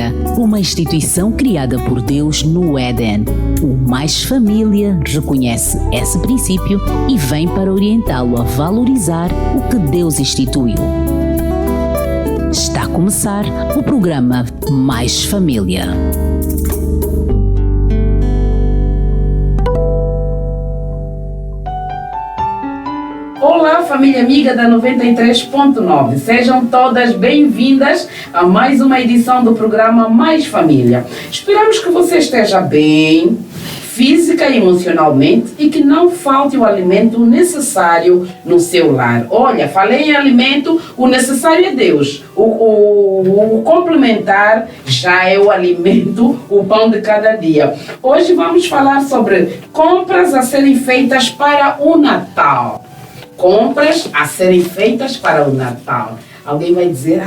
Família, uma instituição criada por Deus no Éden. O Mais Família reconhece esse princípio e vem para orientá-lo a valorizar o que Deus instituiu. Está a começar o programa Mais Família. Olá, família amiga da 93.9. Sejam todas bem-vindas a mais uma edição do programa Mais Família. Esperamos que você esteja bem, física e emocionalmente, e que não falte o alimento necessário no seu lar. Olha, falei em alimento, o necessário é Deus. O complementar já é o alimento, o pão de cada dia. Hoje vamos falar sobre compras a serem feitas para o Natal. Compras a serem feitas para o Natal. Alguém vai dizer,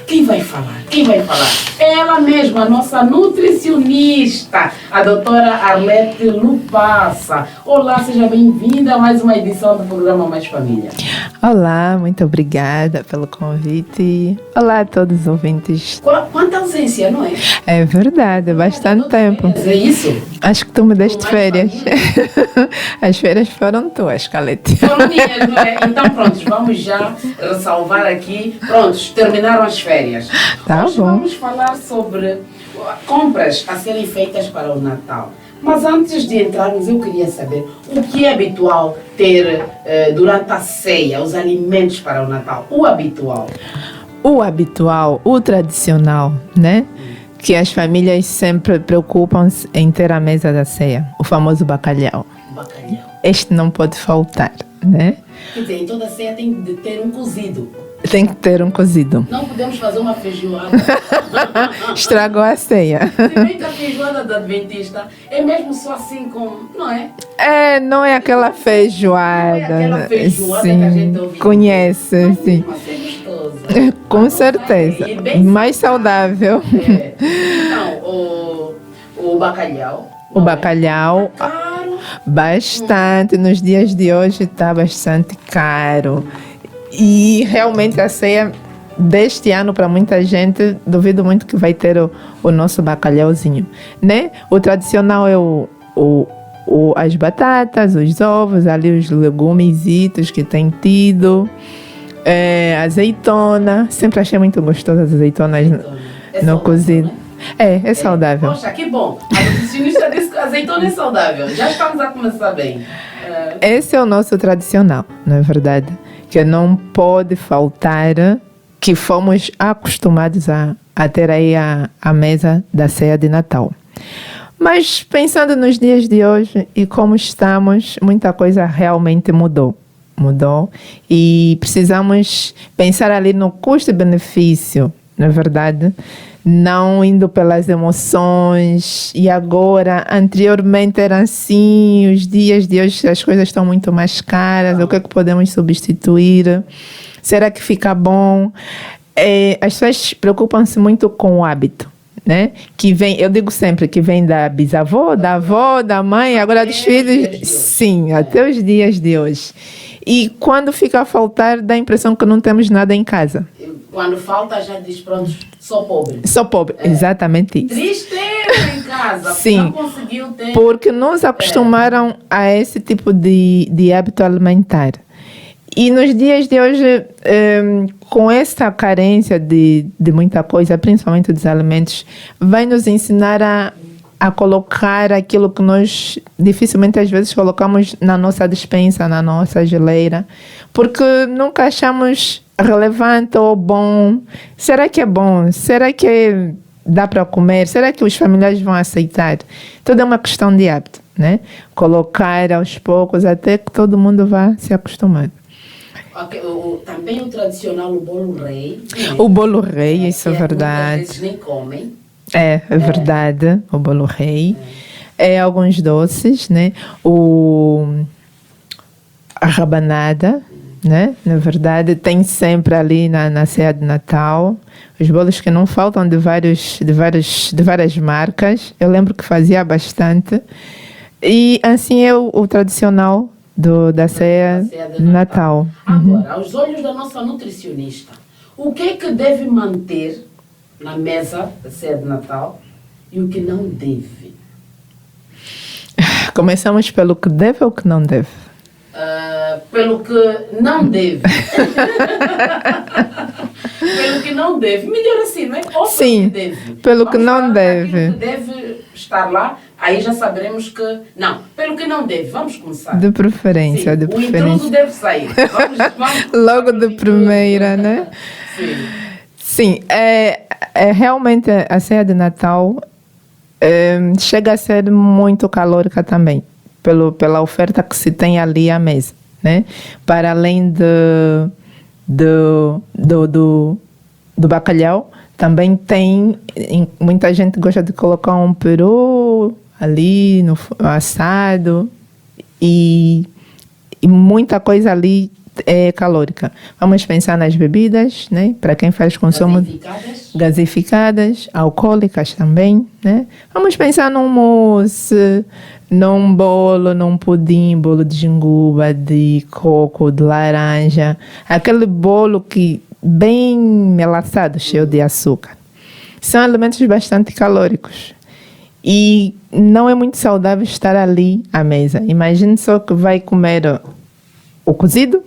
quem vai falar? Quem vai falar? Ela mesma, a nossa nutricionista, a doutora Arlete Lupassa. Olá, seja bem-vinda a mais uma edição do programa Mais Família. Olá, muito obrigada pelo convite. Olá a todos os ouvintes. Quanta ausência, não é? É verdade, bastante tempo. É isso? Acho que tu me deste férias. As férias foram tuas, Calete. Foram minhas, não é? Então pronto, vamos já ressalvar aqui. Prontos, terminaram as férias. Tá Hoje bom. vamos falar sobre compras a serem feitas para o Natal. Mas antes de entrarmos, eu queria saber o que é habitual ter durante a ceia, os alimentos para o Natal. O habitual. O habitual, o tradicional, né? Que as famílias sempre preocupam-se em ter a mesa da ceia. O famoso bacalhau. Bacalhau. Este não pode faltar, né? Quer dizer, em toda ceia tem de ter um cozido. Tem que ter um cozido. Não podemos fazer uma feijoada. Estragou a ceia. Se bem que a feijoada da Adventista é mesmo só assim com... Não é? Não é aquela feijoada. Não é aquela feijoada sim, que a gente ouve. conhece, sim. Mas é gostosa. Com certeza. E bem Mais saudável. É. Então, o bacalhau. O bacalhau, Caro. bastante. Nos dias de hoje está bastante caro. E realmente a ceia deste ano, para muita gente, duvido muito que vai ter o nosso bacalhauzinho, né? O tradicional é as batatas, os ovos, ali os legumesitos que tem tido, azeitona. Sempre achei muito gostoso as azeitonas É no saudável, cozido. né? É saudável. Poxa, que bom. A nutricionista disse que a azeitona é saudável. Já estamos a começar bem. Esse é o nosso tradicional, não é verdade? Que não pode faltar, que fomos acostumados a ter aí a mesa da ceia de Natal. Mas pensando nos dias de hoje e como estamos, muita coisa realmente mudou. E precisamos pensar ali no custo-benefício, não é verdade? Não indo pelas emoções. E agora, anteriormente era assim, os dias de hoje as coisas estão muito mais caras. O que é que podemos substituir? Será que fica bom? As pessoas preocupam-se muito com o hábito, né? Que vem, eu digo sempre que vem da bisavó, da avó, da mãe, agora dos filhos. Sim, até os dias de hoje. E quando fica a faltar, dá a impressão que não temos nada em casa. Quando falta, já diz, pronto, sou pobre. Sou pobre, exatamente isso. Tristeza em casa, Sim, não conseguiu ter. porque nos acostumaram a esse tipo de hábito alimentar. E nos dias de hoje, com essa carência de muita coisa, principalmente dos alimentos, vai nos ensinar a colocar aquilo que nós dificilmente às vezes colocamos na nossa despensa, na nossa geleira, porque nunca achamos relevante ou bom. Será que é bom? Será que dá para comer? Será que os familiares vão aceitar? Tudo é uma questão de hábito, né? Colocar aos poucos até que todo mundo vá se acostumar. Okay, também o tradicional, o bolo rei. Né? O bolo rei, isso é verdade. Muitas vezes nem comem. É verdade, o bolo rei. Alguns doces, né? A rabanada, né? Na verdade, tem sempre ali na ceia de Natal os bolos que não faltam de várias marcas. Eu lembro que fazia bastante. E assim é o tradicional da ceia de Natal. Agora, aos olhos da nossa nutricionista, o que é que deve manter na mesa da ceia de Natal e o que não deve? Começamos pelo que deve ou que não deve? Pelo que não deve. Pelo que não deve. Melhor assim, não é? Ou Sim, pelo que deve. pelo que Vamos não falar deve. daquilo que deve estar lá, aí já saberemos que... Não, pelo que não deve. Vamos começar. De preferência, Sim, de o preferência. intruso deve sair. Vamos Logo de intruso. primeira, né? Sim. Sim, realmente a ceia de Natal chega a ser muito calórica também, pela oferta que se tem ali à mesa, né? Para além do bacalhau, também tem, muita gente gosta de colocar um peru ali no assado e muita coisa ali é calórica. Vamos pensar nas bebidas, né? Para quem faz consumo gasificadas, alcoólicas também, né? Vamos pensar num mousse, num bolo, num pudim, bolo de gengibre, de coco, de laranja, aquele bolo que bem melaçado, cheio de açúcar. São alimentos bastante calóricos. E não é muito saudável estar ali à mesa. Imagine só que vai comer o cozido,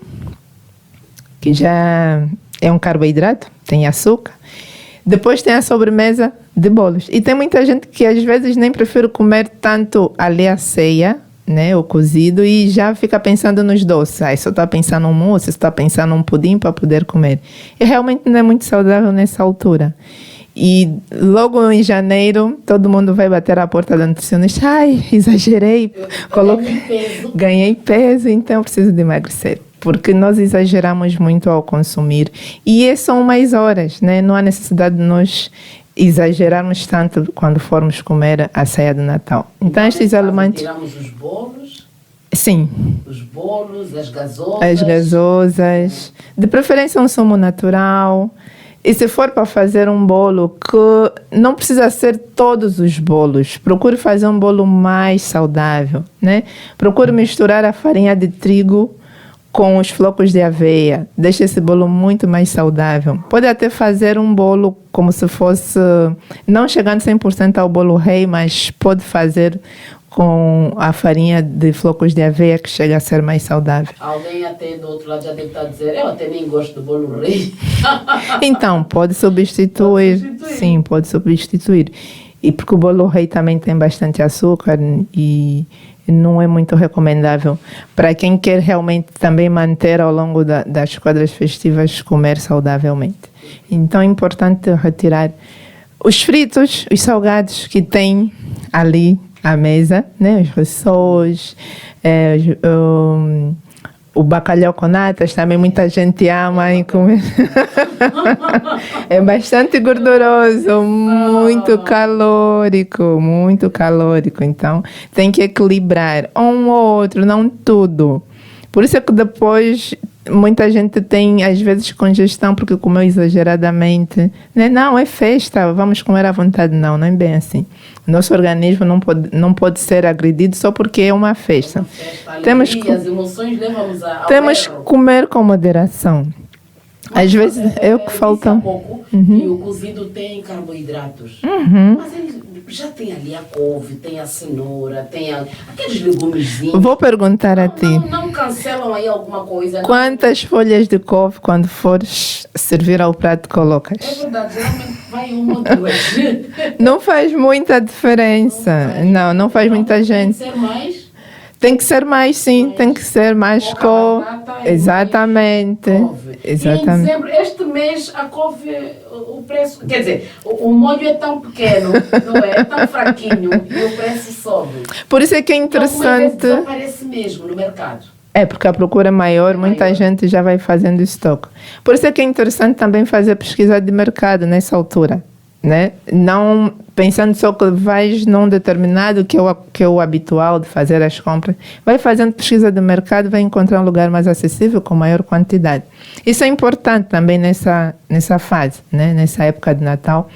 que já é um carboidrato, tem açúcar. Depois tem a sobremesa de bolos. E tem muita gente que às vezes nem prefere comer tanto ali a ceia, né, o cozido, e já fica pensando nos doces. Só está pensando no mousse, só está pensando num pudim para poder comer. E realmente não é muito saudável nessa altura. E logo em janeiro, todo mundo vai bater à porta da nutricionista. Ai, exagerei, ganhei peso, então preciso de emagrecer. Porque nós exageramos muito ao consumir. E são mais horas, né? Não há necessidade de nós exagerarmos tanto quando formos comer a ceia de Natal. Então estes alimentos... Tiramos os bolos? Sim. Os bolos, as gasosas? As gasosas. De preferência um sumo natural. E se for para fazer um bolo, que não precisa ser todos os bolos. Procure fazer um bolo mais saudável, né? Procure misturar a farinha de trigo com os flocos de aveia. Deixa esse bolo muito mais saudável. Pode até fazer um bolo como se fosse, não chegando 100% ao bolo rei, mas pode fazer com a farinha de flocos de aveia, que chega a ser mais saudável. Alguém até do outro lado já deve estar a dizer, eu até nem gosto do bolo rei. Então, pode substituir. Sim, pode substituir. E porque o bolo rei também tem bastante açúcar e não é muito recomendável para quem quer realmente também manter ao longo das quadras festivas comer saudavelmente. Então é importante retirar os fritos, os salgados que tem ali à mesa, né? Os rissóis, o bacalhau com natas, também muita gente ama em comer. É bastante gorduroso, muito calórico. Então, tem que equilibrar um ou outro, não tudo. Por isso é que depois muita gente tem, às vezes, congestão porque comeu exageradamente. Né? Não, é festa, vamos comer à vontade. Não é bem assim. Nosso organismo não pode ser agredido só porque é uma festa. Temos as emoções levam-nos a... Temos que comer com moderação. Às vezes é o que falta. E o cozido tem carboidratos. Mas ele já tem ali a couve, tem a cenoura, tem aqueles legumezinhos. Vou perguntar a ti. Não cancelam aí alguma coisa? Quantas folhas de couve, quando fores servir ao prato, colocas? É verdade, geralmente vai uma ou duas. Não faz muita diferença. Não faz muita gente. Tem que ser mais? Tem que ser mais, sim. Tem que ser mais couve. Exatamente. Exatamente. E em dezembro, este mês, a couve, o preço... Quer dizer, o molho é tão pequeno, não é? É tão fraquinho e o preço sobe. Por isso é que é interessante... Então, desaparece mesmo no mercado. É, porque a procura é maior, muita gente já vai fazendo estoque. Por isso é que é interessante também fazer pesquisa de mercado nessa altura, né? Não pensando só que vais num determinado que é o habitual de fazer as compras. Vai fazendo pesquisa de mercado, vai encontrar um lugar mais acessível com maior quantidade. Isso é importante também nessa fase, né? Nessa época de Natal,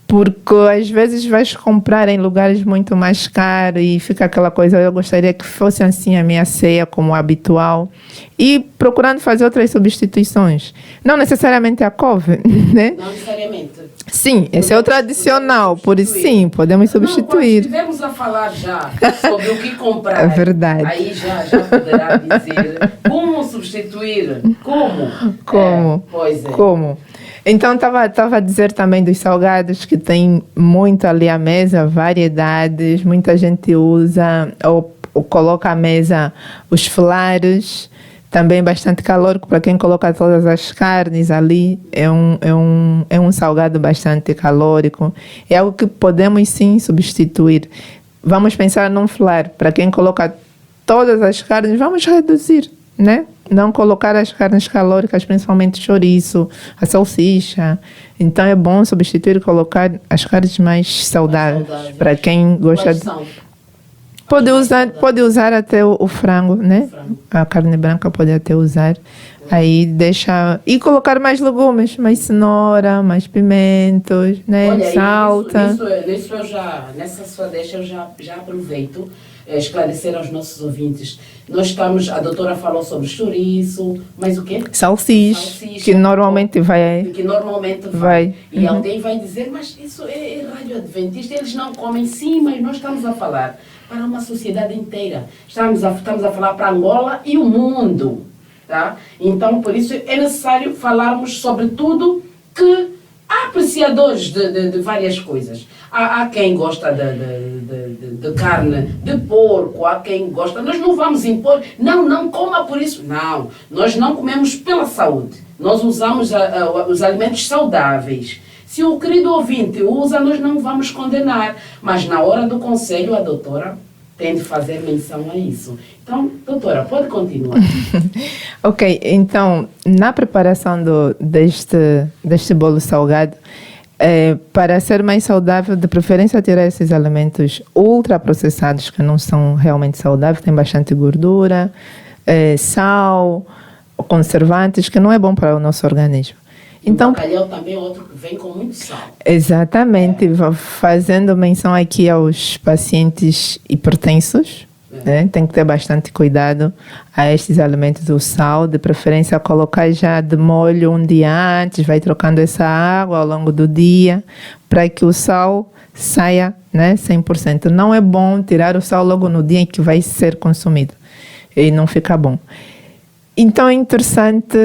Porque às vezes vais comprar em lugares muito mais caros e fica aquela coisa, eu gostaria que fosse assim a minha ceia como habitual. E procurando fazer outras substituições. Não necessariamente a couve, né? Não necessariamente. Sim, esse é o tradicional, por isso sim, podemos substituir. Quando estivermos a falar já sobre o que comprar, É verdade. aí já poderá dizer como substituir, como. Pois é. Como? Então, estava a dizer também dos salgados, que tem muito ali à mesa, variedades, muita gente usa ou coloca à mesa os flares, também bastante calórico para quem coloca todas as carnes ali, é um salgado bastante calórico, é algo que podemos sim substituir. Vamos pensar num flar, para quem coloca todas as carnes, vamos reduzir, né? Não colocar as carnes calóricas, principalmente chouriço, a salsicha. Então é bom substituir e colocar as carnes mais saudáveis. Para quem gosta de... Pode usar até o frango, né? A carne branca pode até usar. Aí deixa... E colocar mais legumes, mais cenoura, mais pimentos, né? Olha, salta. Isso eu já, nessa sua deixa eu já aproveito esclarecer aos nossos ouvintes. A doutora falou sobre chouriço, mas o quê? Salsicha, que normalmente vai. Que normalmente vai. E alguém vai dizer, mas isso é rádio-adventista, eles não comem. Sim, mas nós estamos a falar para uma sociedade inteira. Estamos a falar para Angola e o mundo. Tá? Então, por isso, é necessário falarmos sobre tudo que há apreciadores de várias coisas. Há quem gosta de carne de porco, há quem gosta... Nós não vamos impor, não coma por isso. Não, nós não comemos pela saúde. Nós usamos os alimentos saudáveis. Se o querido ouvinte usa, nós não vamos condenar. Mas na hora do conselho, a doutora tem de fazer menção a isso. Então, doutora, pode continuar. Ok, então, na preparação deste bolo salgado, para ser mais saudável, de preferência tirar esses alimentos ultraprocessados que não são realmente saudáveis, tem bastante gordura, sal, conservantes, que não é bom para o nosso organismo. Então, o bacalhau também é outro que vem com muito sal. Exatamente, fazendo menção aqui aos pacientes hipertensos, né? Tem que ter bastante cuidado a estes alimentos, o sal, de preferência colocar já de molho um dia antes, vai trocando essa água ao longo do dia, para que o sal saia, né, 100%. Não é bom tirar o sal logo no dia em que vai ser consumido, e não fica bom. Então é interessante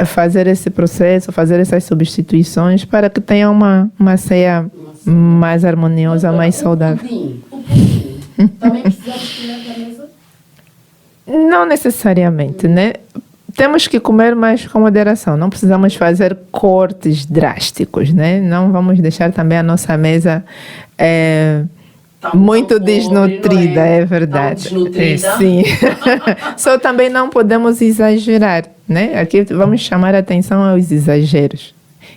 fazer esse processo, fazer essas substituições para que tenha uma ceia mais harmoniosa, mais saudável. O pudim. Também precisamos tirar da mesa? Não necessariamente, né? Temos que comer mais com moderação, não precisamos fazer cortes drásticos, né? Não vamos deixar também a nossa mesa... muito desnutrida, é verdade. Sim. Só também não podemos exagerar, né? Aqui vamos chamar a atenção aos exageros,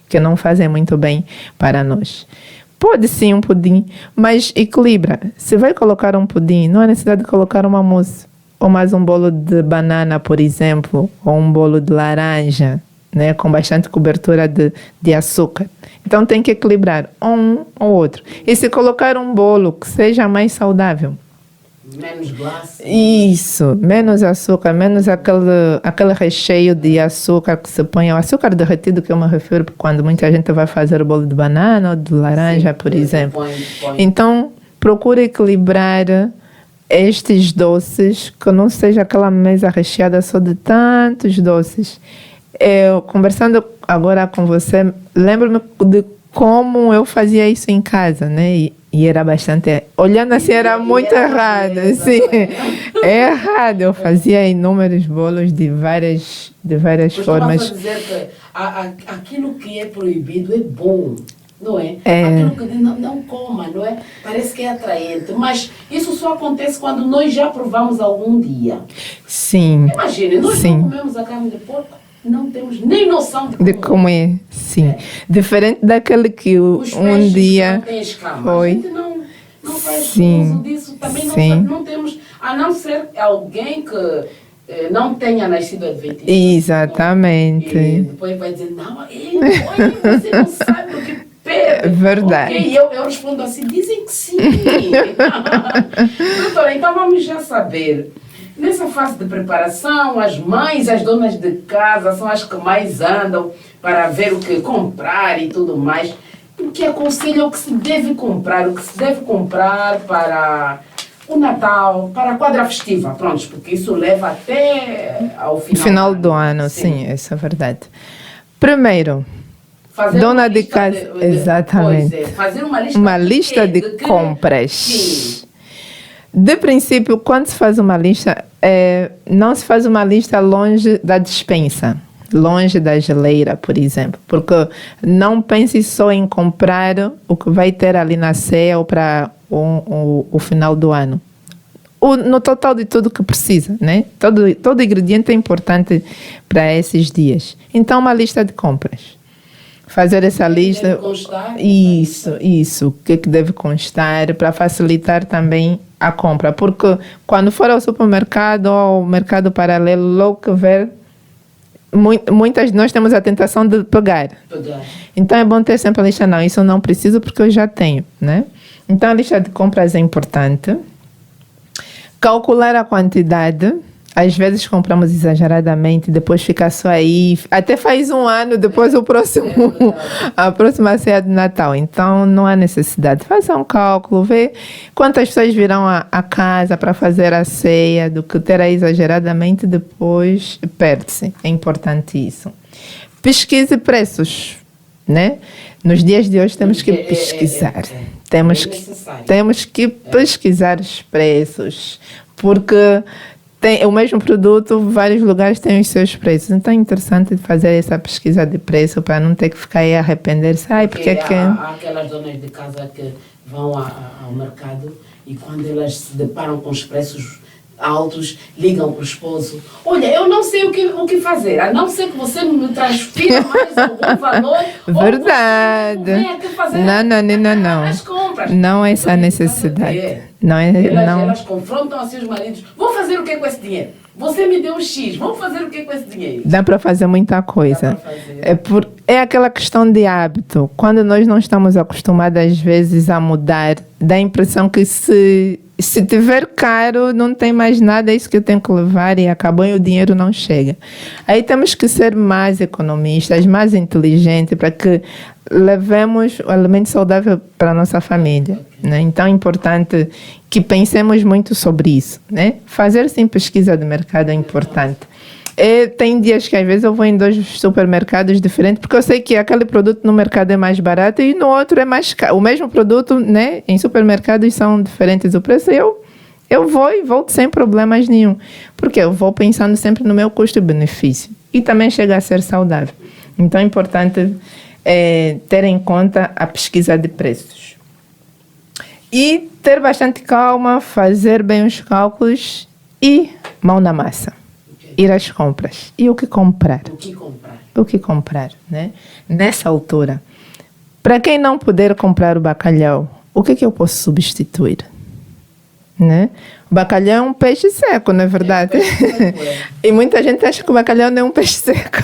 que não fazem muito bem para nós. Pode sim um pudim, mas equilibra. Se vai colocar um pudim, não há necessidade de colocar uma mousse, ou mais um bolo de banana, por exemplo, ou um bolo de laranja, né, com bastante cobertura de açúcar. Então tem que equilibrar um ou outro. E se colocar um bolo que seja mais saudável? Menos glace. Isso, menos açúcar, menos aquele recheio de açúcar que se põe, o açúcar derretido que eu me refiro quando muita gente vai fazer o bolo de banana ou de laranja, sim, por exemplo. Põe. Então, procure equilibrar estes doces, que não seja aquela mesa recheada só de tantos doces. Eu, conversando agora com você, lembro-me de como eu fazia isso em casa, né? E era bastante... Olhando assim, era muito errado. Sim, é errado. Eu fazia inúmeros bolos de várias formas. Posso dizer que aquilo que é proibido é bom, não é? Aquilo que não coma, não é? Parece que é atraente. Mas isso só acontece quando nós já provamos algum dia. Sim. Imagine, nós não comemos a carne de porco. Não temos nem noção de como é. Sim. Diferente daquele que um dia não tem escama. foi. A gente não faz uso disso. Também não temos, a não ser alguém que não tenha nascido adventista. Exatamente. E depois vai dizer, não, você não sabe o que perde. Verdade. Ok, eu respondo assim, dizem que sim. Doutora, então vamos já saber. Nessa fase de preparação, as mães, as donas de casa são as que mais andam para ver o que comprar e tudo mais. Porque aconselham o que se deve comprar, para o Natal, para a quadra festiva, pronto, porque isso leva até ao final do ano. Sim, isso é verdade. Primeiro, fazer dona de casa, exatamente. Fazer uma lista de compras. Sim. De princípio, quando se faz uma lista, não se faz uma lista longe da despensa, longe da geleira, por exemplo, porque não pense só em comprar o que vai ter ali na ceia ou para o final do ano. No total de tudo que precisa, né? Todo ingrediente é importante para esses dias. Então, uma lista de compras. Fazer essa lista. Deve constar? Isso. O que deve constar para facilitar também a compra. Porque quando for ao supermercado ou ao mercado paralelo, logo que ver, muitas nós temos a tentação de pegar. Então é bom ter sempre a lista. Não, isso eu não preciso porque eu já tenho, né? Então a lista de compras é importante. Calcular a quantidade. Às vezes compramos exageradamente, depois fica só aí, até faz um ano, depois a próxima ceia de Natal. Então não há necessidade. Faça um cálculo, vê quantas pessoas virão à casa para fazer a ceia, do que ter aí exageradamente, depois perde-se. É importante isso. Pesquise preços, né? Nos dias de hoje temos que pesquisar. Temos que pesquisar os preços, porque o mesmo produto, vários lugares têm os seus preços. Então é interessante fazer essa pesquisa de preço para não ter que ficar aí a arrepender-se. Porque há aquelas donas de casa que vão ao mercado e quando elas se deparam com os preços altos, ligam para o esposo. Olha, eu não sei o que fazer, a não ser que você me transfira mais algum valor. Verdade. Ou venha aqui fazer não. As compras. Não é essa necessidade. Elas confrontam assim os maridos. Vou fazer o que com esse dinheiro? Você me deu um X, vamos fazer o que com esse dinheiro? Dá para fazer muita coisa. É aquela questão de hábito. Quando nós não estamos acostumados, às vezes, a mudar, dá a impressão que se tiver caro, não tem mais nada, é isso que eu tenho que levar e acabou e o dinheiro não chega. Aí temos que ser mais economistas, mais inteligentes, para que levemos o alimento saudável para a nossa família, né? Então é importante que pensemos muito sobre isso, né? Fazer sim pesquisa de mercado é importante. Tem dias que às vezes eu vou em 2 supermercados diferentes, porque eu sei que aquele produto no mercado é mais barato e no outro é mais caro. O mesmo produto, né, em supermercados são diferentes o preço. Eu vou e volto sem problemas nenhum, porque eu vou pensando sempre no meu custo e benefício. E também chega a ser saudável. Então é importante ter em conta a pesquisa de preços. E ter bastante calma, fazer bem os cálculos e mão na massa. Ir às compras. E o que comprar? O que comprar, né? Nessa altura. Para quem não puder comprar o bacalhau, o que eu posso substituir? Né? O bacalhau é um peixe seco, não é verdade? E muita gente acha que o bacalhau não é um peixe seco.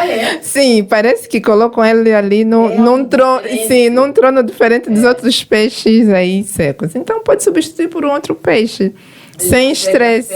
É? Sim, parece que colocam ele ali num trono diferente dos outros peixes aí secos. Então pode substituir por um outro peixe. Sem estresse.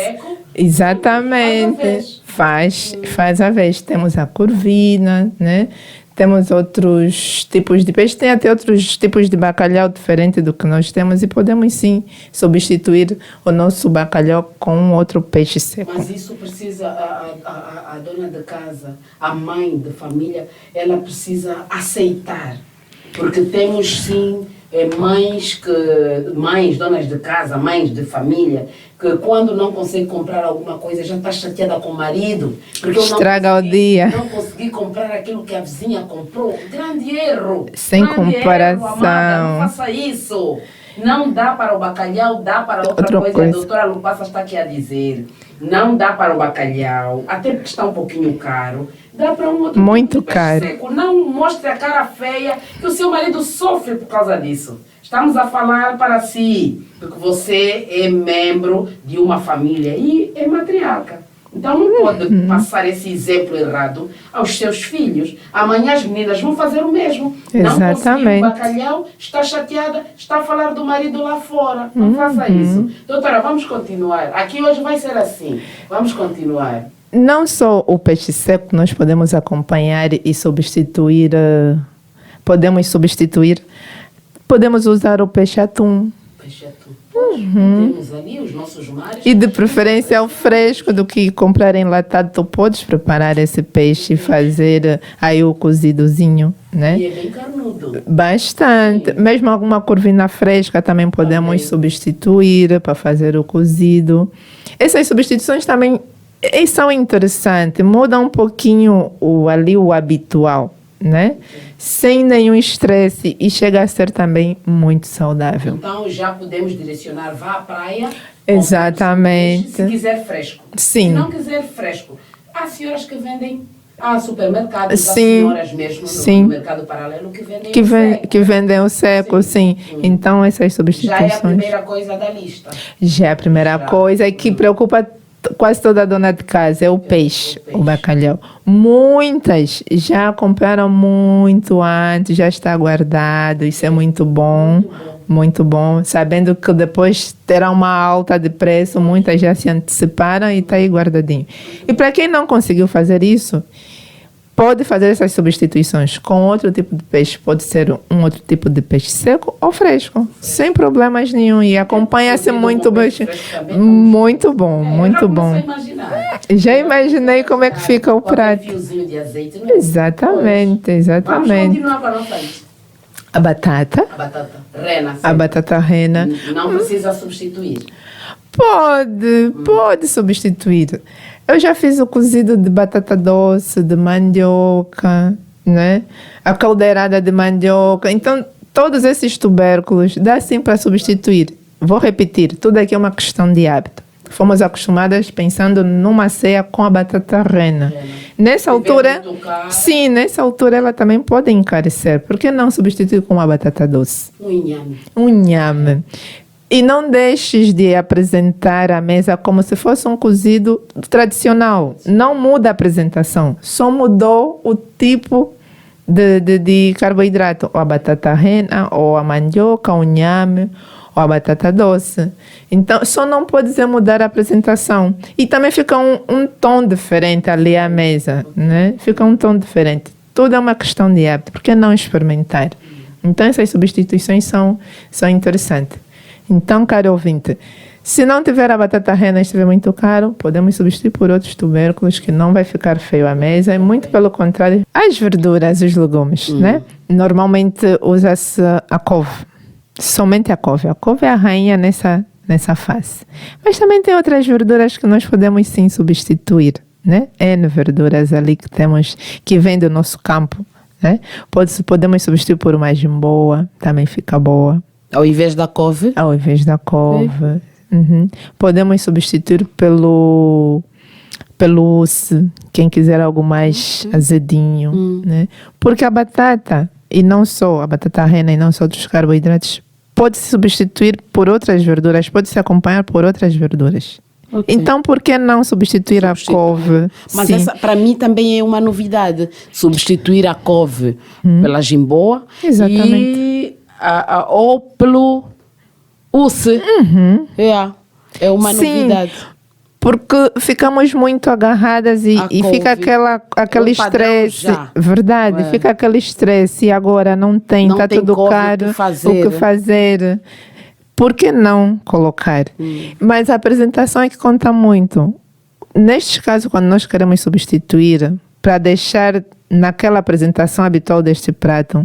Exatamente. Faz a vez. Temos a corvina, né? Temos outros tipos de peixe. Tem até outros tipos de bacalhau diferente do que nós temos e podemos sim substituir o nosso bacalhau com outro peixe seco. Mas isso precisa, a dona de casa, a mãe de família, ela precisa aceitar. Porque temos sim mães, donas de casa, mães de família, que quando não consegue comprar alguma coisa já está chateada com o marido. Porque estraga o dia. Não consegui comprar aquilo que a vizinha comprou. Grande erro. Sem comparação. Erro, amada, não faça isso. Não dá para o bacalhau, dá para outra coisa. A doutora Lupassa está aqui a dizer. Não dá para o bacalhau, até porque está um pouquinho caro. Dá para um outro muito tipo de peixe caro. Seco. Não mostre a cara feia que o seu marido sofre por causa disso. Estamos a falar para si, porque você é membro de uma família e é matriarca. Então não pode passar esse exemplo errado aos seus filhos. Amanhã as meninas vão fazer o mesmo. Exatamente. Não conseguiu bacalhau, está chateada, está a falar do marido lá fora. Não faça isso. Doutora, vamos continuar. Aqui hoje vai ser assim. Vamos continuar. Não só o peixe seco nós podemos acompanhar e substituir, podemos usar o peixe atum. Peixe atum. Temos ali os nossos mares. E de preferência o fresco do que comprar enlatado. Tu podes preparar esse peixe e fazer aí o cozidozinho, né? E é bem carnudo. Bastante. Sim. Mesmo alguma corvina fresca também podemos substituir para fazer o cozido. Essas substituições também são interessantes. Muda um pouquinho o habitual, né? Sem nenhum estresse e chega a ser também muito saudável. Então já podemos direcionar, vá à praia. Exatamente. Se quiser fresco. Sim. Se não quiser fresco, há senhoras que vendem, há supermercados, sim. há senhoras mesmo sim. no mercado paralelo que vendem o seco. Que vendem o seco, sim. Então essas substituições. Já é a primeira coisa da lista. Já é a primeira coisa que preocupa quase toda dona de casa, é o peixe, o bacalhau. Muitas já compraram muito antes, já está guardado, isso é muito bom, sabendo que depois terá uma alta de preço, muitas já se anteciparam e está aí guardadinho. E para quem não conseguiu fazer isso, pode fazer essas substituições com outro tipo de peixe. Pode ser um outro tipo de peixe seco ou fresco, sem problemas nenhum. E acompanha-se muito bem. Muito bom, muito bom. Já imaginei como é que fica o prato. Fiozinho de azeite, não é? Exatamente. Vamos continuar com a nossa lista. A batata. A batata rena. A batata rena. Não precisa substituir. Pode substituir. Eu já fiz o cozido de batata doce, de mandioca, né? A caldeirada de mandioca. Então, todos esses tubérculos dá sim para substituir. Vou repetir, tudo aqui é uma questão de hábito. Fomos acostumadas pensando numa ceia com a batata rena. Nessa altura, sim, nessa altura ela também pode encarecer. Por que não substituir com uma batata doce? Um inhame. E não deixes de apresentar a mesa como se fosse um cozido tradicional. Não muda a apresentação, só mudou o tipo de carboidrato. Ou a batata rena, ou a mandioca, o inhame, ou a batata doce. Então, só não pode dizer mudar a apresentação. E também fica um tom diferente ali à mesa, né? Fica um tom diferente. Tudo é uma questão de hábito. Por que não experimentar? Então, essas substituições são interessantes. Então, caro ouvinte, se não tiver a batata rena e estiver muito caro, podemos substituir por outros tubérculos que não vai ficar feio à mesa. E muito pelo contrário, as verduras, os legumes, né? Normalmente usa-se a couve. Somente a couve. A couve é a rainha nessa fase. Mas também tem outras verduras que nós podemos sim substituir, né? N verduras ali que temos, que vêm do nosso campo, né? Podemos substituir por uma jimboa, também fica boa. Ao invés da couve? Ao invés da couve. Uhum. Podemos substituir pelo uce, quem quiser algo mais azedinho, né? Porque a batata, e não só a batata rena, e não só outros carboidratos, pode se substituir por outras verduras, pode se acompanhar por outras verduras. Okay. Então, por que não substituir a couve? Mas essa, para mim, também é uma novidade. Substituir a couve pela jimboa. Exatamente. Ou pelo uce. É uma novidade. Porque ficamos muito agarradas e fica aquele estresse. Verdade, fica aquele estresse e agora não tem, está tudo caro, o que fazer. Por que não colocar? Mas a apresentação é que conta muito. Nestes casos, quando nós queremos substituir, para deixar naquela apresentação habitual deste prato,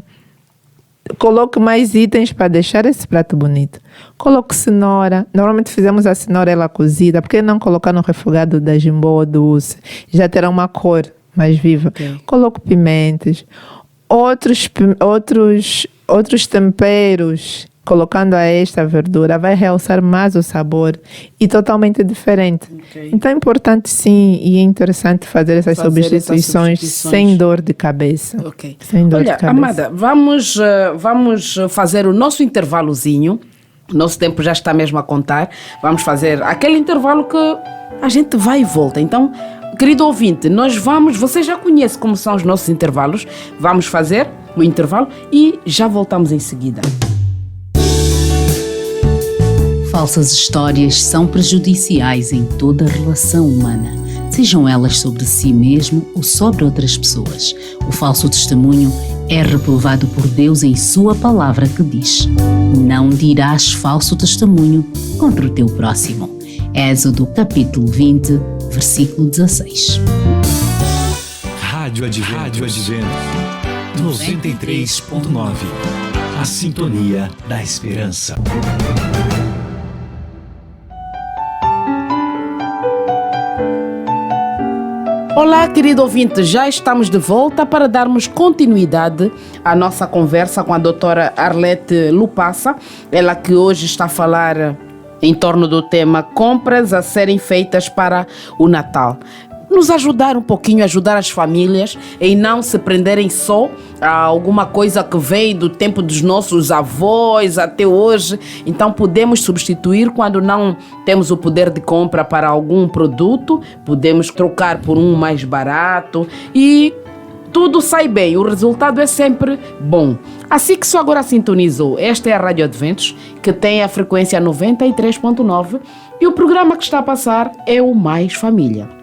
coloque mais itens para deixar esse prato bonito. Coloque cenoura. Normalmente fizemos a cenoura ela cozida. Por que não colocar no refogado da jimboa ou do uce? Já terá uma cor mais viva. Okay. Coloque pimentas. Outros temperos, colocando a esta verdura, vai realçar mais o sabor e totalmente diferente. Okay. Então é importante sim e é interessante fazer essas substituições sem dor de cabeça. Okay. Sem dor de cabeça. Amada, vamos fazer o nosso intervalozinho. O nosso tempo já está mesmo a contar. Vamos fazer aquele intervalo que a gente vai e volta. Então, querido ouvinte, você já conhece como são os nossos intervalos. Vamos fazer o intervalo e já voltamos em seguida. Falsas histórias são prejudiciais em toda relação humana, sejam elas sobre si mesmo ou sobre outras pessoas. O falso testemunho é reprovado por Deus em sua palavra que diz: não dirás falso testemunho contra o teu próximo. Êxodo capítulo 20, versículo 16. Rádio Advento 93.9. A sintonia da esperança. Olá, querido ouvinte, já estamos de volta para darmos continuidade à nossa conversa com a doutora Arlete Lupassa, ela que hoje está a falar em torno do tema compras a serem feitas para o Natal. Nos ajudar um pouquinho, ajudar as famílias em não se prenderem só a alguma coisa que vem do tempo dos nossos avós até hoje. Então podemos substituir quando não temos o poder de compra para algum produto, podemos trocar por um mais barato e tudo sai bem, o resultado é sempre bom. Assim que só agora sintonizou, esta é a Rádio Adventos, que tem a frequência 93.9 e o programa que está a passar é o Mais Família.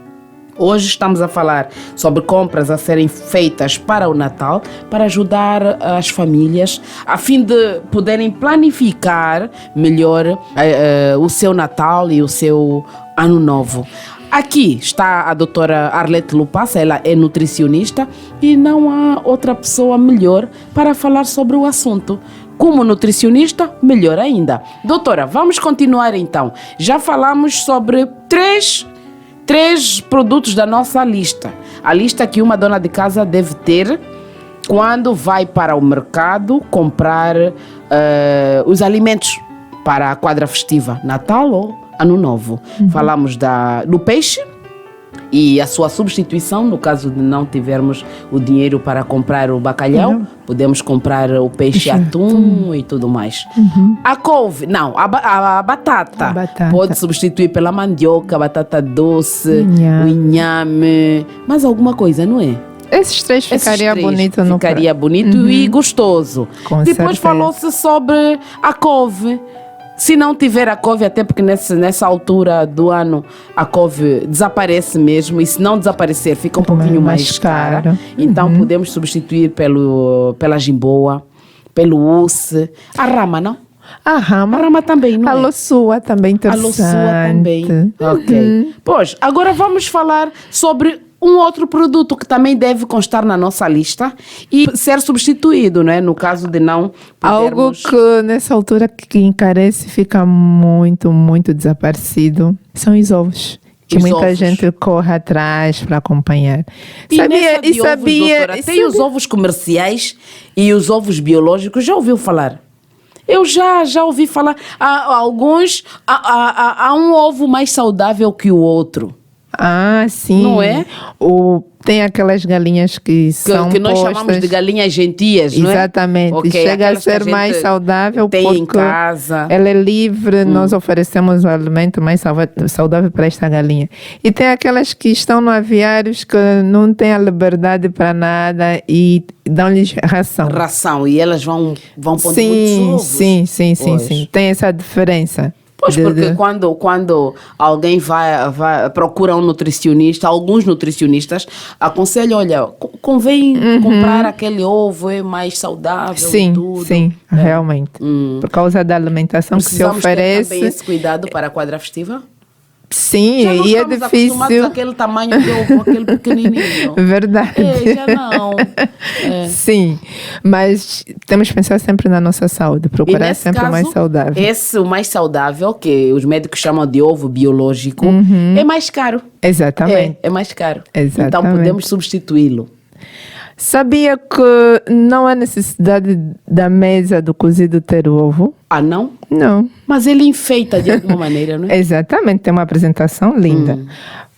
Hoje estamos a falar sobre compras a serem feitas para o Natal, para ajudar as famílias, a fim de poderem planificar melhor o seu Natal e o seu Ano Novo. Aqui está a doutora Arlete Lupassa, ela é nutricionista e não há outra pessoa melhor para falar sobre o assunto. Como nutricionista, melhor ainda. Doutora, vamos continuar então. Já falamos sobre três produtos da nossa lista. A lista que uma dona de casa deve ter quando vai para o mercado comprar os alimentos para a quadra festiva, Natal ou Ano Novo. Falamos do peixe e a sua substituição, no caso de não tivermos o dinheiro para comprar o bacalhau, podemos comprar o peixe atum e tudo mais. A couve, não, a batata pode substituir pela mandioca, batata doce, o inhame, mais alguma coisa, não é? Esses três ficaria bonito no Ficaria bonito e gostoso. Depois certeza. falou-se sobre a couve. Se não tiver a couve, até porque nessa altura do ano a couve desaparece mesmo, e se não desaparecer fica um pouquinho mais cara. Então podemos substituir pela jimboa, pelo uce, a rama, não? A rama também, não é? A loçua também interessante. A loçua também, ok. Pois, agora vamos falar sobre um outro produto que também deve constar na nossa lista e ser substituído, não é? No caso de não podermos... Algo que nessa altura que encarece fica muito, muito desaparecido são os ovos. Que muita gente corre atrás para acompanhar. Doutora, tem os ovos comerciais e os ovos biológicos, já ouviu falar? Eu já ouvi falar. Há um ovo mais saudável que o outro. Ah, sim. Não é? Tem aquelas galinhas que são que nós chamamos de galinhas gentias, não é? Exatamente. Okay, chega a ser mais saudável tem porque em casa. Ela é livre, nós oferecemos o alimento mais saudável para esta galinha. E tem aquelas que estão no aviários que não têm a liberdade para nada e dão-lhes ração. Ração, e elas vão pondo muitos ovos. Sim. Tem essa diferença. Pois, porque quando alguém procura um nutricionista, alguns nutricionistas aconselham, olha, convém comprar aquele ovo, é mais saudável e tudo. Sim, realmente. Por causa da alimentação que se oferece. Ter também esse cuidado para a quadra festiva? Sim, e é difícil. Aquele tamanho de ovo, aquele pequenininho. Verdade. Já não. Sim, mas temos que pensar sempre na nossa saúde, procurar sempre o mais saudável. O mais saudável, que os médicos chamam de ovo biológico, é mais caro. Exatamente. É mais caro. Exatamente. Então podemos substituí-lo. Sabia que não há necessidade da mesa do cozido ter o ovo? Ah, não? Não. Mas ele enfeita de alguma maneira, não é? Exatamente, tem uma apresentação linda.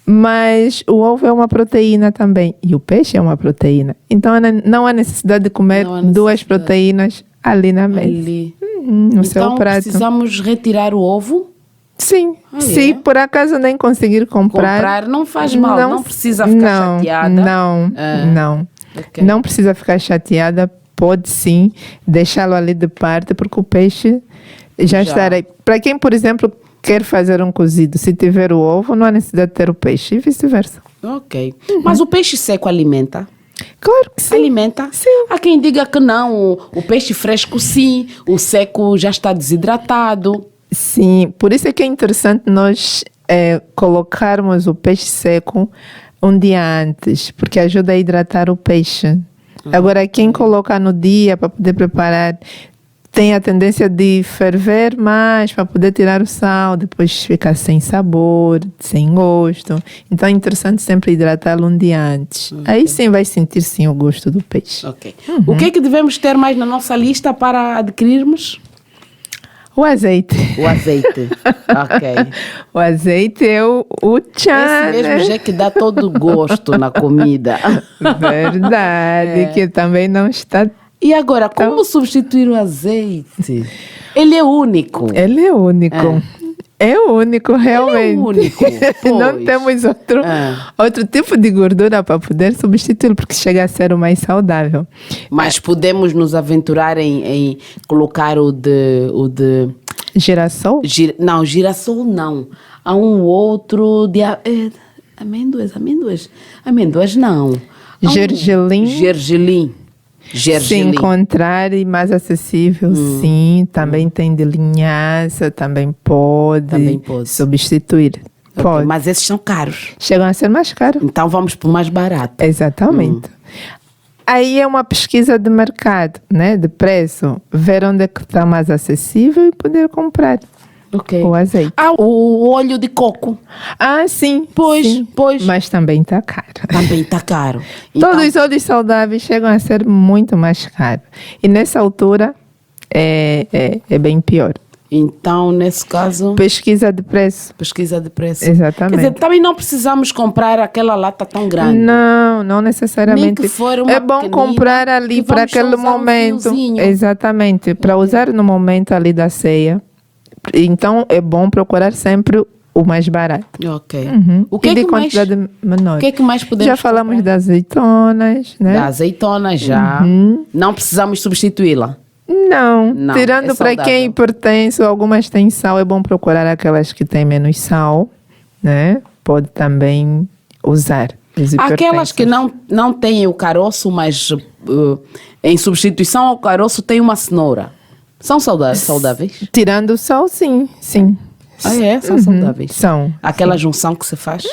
Mas o ovo é uma proteína também. E o peixe é uma proteína. Então não há necessidade de comer duas proteínas ali na mesa. No seu prato. Então precisamos retirar o ovo? Sim, se por acaso nem conseguir comprar Não faz mal, não precisa ficar chateada. Não. Ok. Não precisa ficar chateada, pode sim deixá-lo ali de parte, porque o peixe já estará. Para quem, por exemplo, quer fazer um cozido, se tiver o ovo, não há necessidade de ter o peixe e vice-versa. Ok. Mas o peixe seco alimenta? Claro que sim. Alimenta? Sim. Há quem diga que não, o peixe fresco sim, o seco já está desidratado. Sim, por isso é que é interessante nós colocarmos o peixe seco um dia antes, porque ajuda a hidratar o peixe. Agora, quem coloca no dia para poder preparar, tem a tendência de ferver mais para poder tirar o sal, depois fica sem sabor, sem gosto. Então é interessante sempre hidratá-lo um dia antes. Aí sim vai sentir sim o gosto do peixe. Ok. O que é que devemos ter mais na nossa lista para adquirirmos? O azeite. O azeite. Ok. O azeite é o tchan, Esse mesmo né? já é que dá todo o gosto na comida. Verdade, que também não está... E agora, como substituir o azeite? Ele é único. Ele é único. É único, realmente. Ele é único, Não pois. temos outro tipo de gordura para poder substituí-lo, porque chega a ser o mais saudável. Mas podemos nos aventurar em colocar o de Girassol? não, girassol não. Há um outro de amêndoas não. Há um Gergelim? Gergelim. Se Gergelim. encontrar e mais acessível, sim. Também tem de linhaça, também pode substituir. Ok, Pode. mas esses são caros. Chegam a ser mais caros. Então vamos para o mais barato. Exatamente. Aí é uma pesquisa de mercado, né? De preço. Ver onde é que está mais acessível e poder comprar Ok. o azeite. Ah, o óleo de coco. Ah, sim. Pois, sim. pois. Mas também está caro. Também está caro. Então, Todos os óleos saudáveis chegam a ser muito mais caros. E nessa altura é bem pior. então, nesse caso, Pesquisa de preço. pesquisa de preço. Exatamente. Quer dizer, também não precisamos comprar aquela lata tão grande. Não necessariamente. Nem que for uma é bom pequenina, comprar ali que para vamos só aquele usar um momento. fiozinho. Exatamente. Para usar no momento ali da ceia. Então é bom procurar sempre o mais barato. Ok. O E que é de que mais? quantidade menor. O que é que mais podemos Já falamos comprar? das azeitonas, né? Da azeitona já. Não precisamos substituí-la. Não, Não, tirando é para quem é saudável. hipertenso, algumas têm sal, é bom procurar aquelas que têm menos sal, né? Pode também usar. Os Aquelas que hipertensos. não têm o caroço, mas em substituição ao caroço tem uma cenoura. São saudáveis? Tirando o sal, sim. Ah, é? São saudáveis. São. Aquela junção que se faz?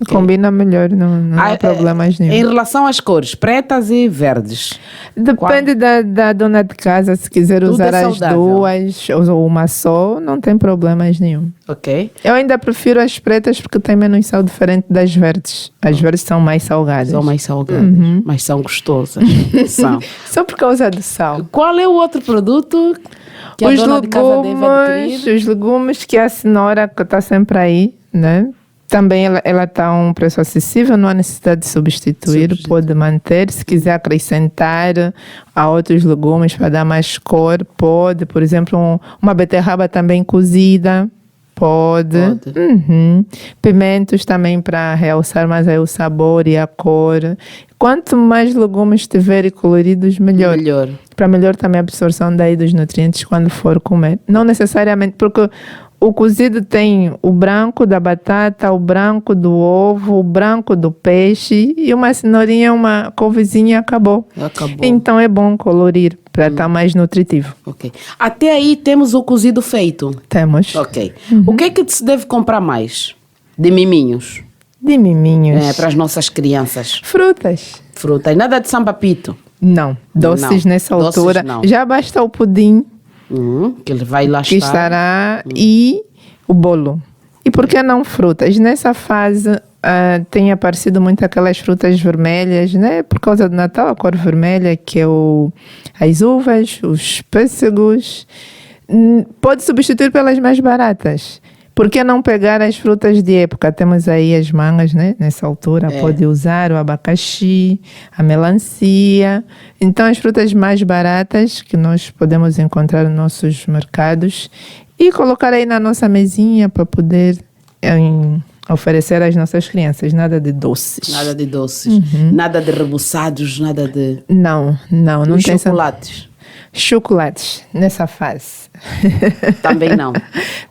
Combina melhor, não há problemas nenhum. Em relação às cores, pretas e verdes. Depende da dona de casa, se quiser Tudo usar é as saudável. duas ou uma só, não tem problemas nenhum. Ok? Eu ainda prefiro as pretas porque têm menos sal diferente das verdes. As verdes são mais salgadas. São mais salgadas, mas são gostosas. São. Só por causa do sal. Qual é o outro produto que a Os dona de casa deve adquirir? os legumes, que é a cenoura que está sempre aí, né? Também ela está a um preço acessível, não há necessidade de substituir, pode manter. Se quiser acrescentar a outros legumes para dar mais cor, pode. Por exemplo, uma beterraba também cozida, pode. Pimentos também para realçar mais aí o sabor e a cor. Quanto mais legumes tiver e coloridos, melhor. Para melhor também a absorção daí dos nutrientes quando for comer. Não necessariamente, porque o cozido tem o branco da batata, o branco do ovo, o branco do peixe e uma cenourinha, uma couvezinha, acabou. Então é bom colorir para estar mais nutritivo. Ok. Até aí temos o cozido feito. Temos. Ok. O que é que se deve comprar mais? De miminhos. De miminhos. Para as nossas crianças. Frutas. Frutas. Nada de sambapito. Não. Doces Não. nessa Doces altura. não. Já basta o pudim. Que ele vai lá Que estará e o bolo. E por que não frutas? Nessa fase tem aparecido muito aquelas frutas vermelhas, né? Por causa do Natal, a cor vermelha, que é as uvas, os pêssegos. Pode substituir pelas mais baratas. Por que não pegar as frutas de época? Temos aí as mangas, né? Nessa altura, pode usar o abacaxi, a melancia. Então, as frutas mais baratas que nós podemos encontrar nos nossos mercados e colocar aí na nossa mesinha para poder oferecer às nossas crianças. Nada de doces. Nada de doces, nada de rebuçados, nada de... Não Os tem chocolates. Chocolates nessa fase. Também não.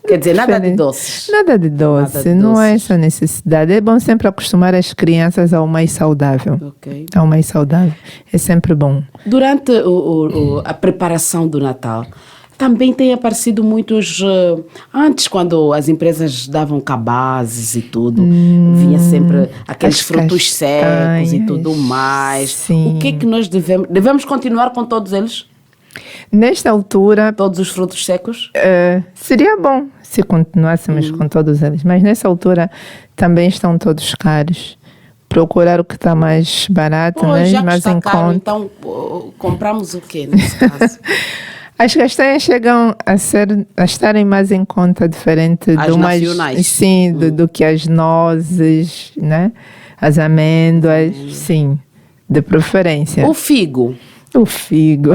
Quer dizer, nada de doces. Nada de doce, Nada de não é doces. essa necessidade. É bom sempre acostumar as crianças ao mais saudável. Ok. Ao mais saudável. É sempre bom. Durante a preparação do Natal, também tem aparecido muitos... antes, quando as empresas davam cabazes e tudo, vinha sempre aqueles as frutos secos e tudo castanhas, mais. sim. O que é que nós devemos continuar com todos eles? Nesta altura, Todos os frutos secos? seria bom se continuássemos com todos eles, mas nessa altura também estão todos caros. Procurar o que está mais barato, Pois, né? já que Mais está em caro, conta. então compramos o quê nesse caso? As castanhas chegam a estarem mais em conta, diferente As do mais, nacionais. sim, do que as nozes, né? As amêndoas, sim, de preferência. O figo. O figo.